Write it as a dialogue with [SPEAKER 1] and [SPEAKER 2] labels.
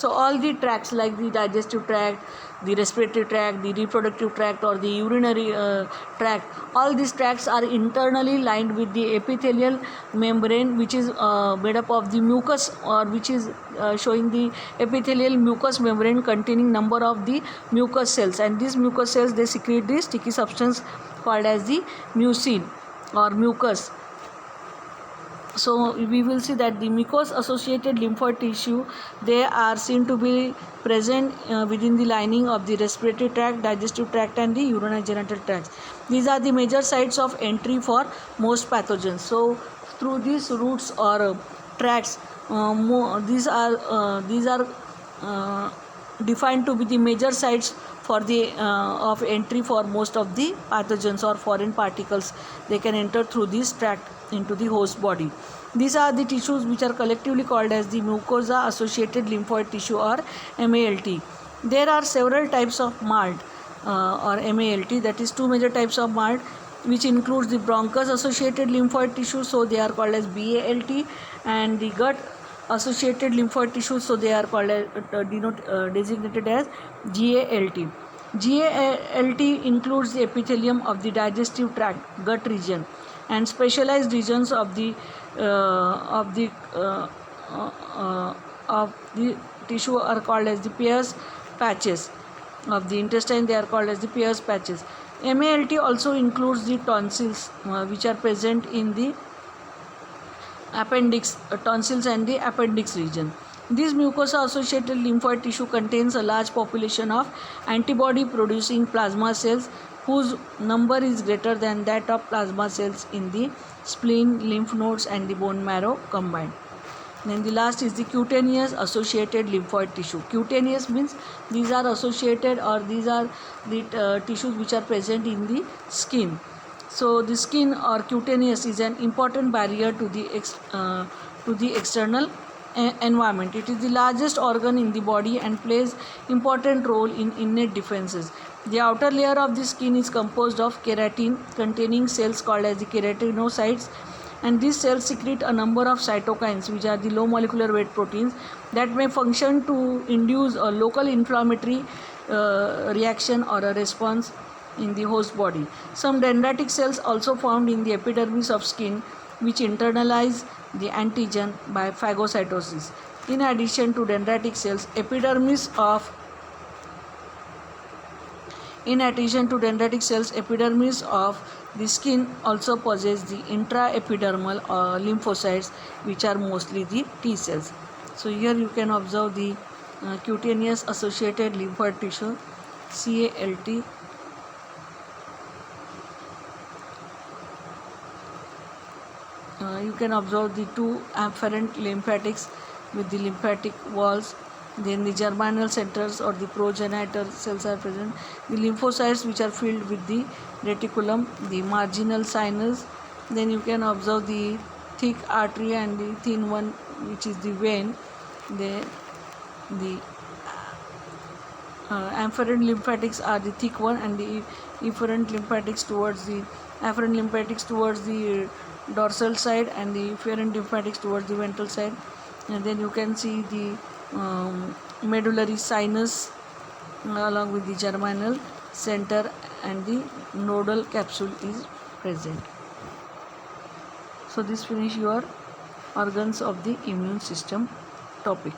[SPEAKER 1] So all the tracts like the digestive tract, the respiratory tract, the reproductive tract, or the urinary tract, all these tracts are internally lined with the epithelial membrane, which is made up of the mucus, or which is showing the epithelial mucous membrane containing number of the mucous cells, and these mucous cells, they secrete the sticky substance called as the mucin or mucus. So we will see that the mucous associated lymphoid tissue, they are seen to be present within the lining of the respiratory tract, digestive tract, and the urinogenital tracts. These are the major sites of entry for most pathogens. So through these routes or tracts, these are defined to be the major sites for the of entry for most of the pathogens or foreign particles. They can enter through this tract into the host body. These are the tissues which are collectively called as the mucosa associated lymphoid tissue or MALT. There are several types of MALT or MALT, that is two major types of MALT, which includes the bronchus associated lymphoid tissue, so they are called as BALT, and the gut associated lymphoid tissue, so they are called as designated as GALT. GALT includes the epithelium of the digestive tract, gut region, and specialized regions of the tissue are called as the Peyer's patches. Of the intestine, they are called as the Peyer's patches. MALT also includes the tonsils, which are present in the appendix, tonsils and the appendix region. This mucosa associated lymphoid tissue contains a large population of antibody producing plasma cells whose number is greater than that of plasma cells in the spleen, lymph nodes, and the bone marrow combined. Then the last is the cutaneous associated lymphoid tissue. Cutaneous means these are associated, or these are the tissues which are present in the skin. So the skin or cutaneous is an important barrier to the external environment. It is the largest organ in the body and plays important role in innate defenses. The outer layer of the skin is composed of keratin containing cells called as the keratinocytes, and these cells secrete a number of cytokines, which are the low molecular weight proteins that may function to induce a local inflammatory reaction or a response in the host body. Some dendritic cells also found in the epidermis of skin, which internalize the antigen by phagocytosis. In addition to dendritic cells, epidermis of the skin also possess the intraepidermal lymphocytes, which are mostly the T cells. So here you can observe the cutaneous associated lymphoid tissue, CALT. You can observe the two afferent lymphatics with the lymphatic walls. Then the germinal centers or the progenitor cells are present. The lymphocytes which are filled with the reticulum, the marginal sinus. Then you can observe the thick artery and the thin one, which is the vein. The afferent lymphatics are the thick one, and the afferent lymphatics towards the dorsal side, and the efferent lymphatics towards the ventral side. And then you can see the medullary sinus along with the germinal center, and the nodal capsule is present. So this finish your organs of the immune system topic.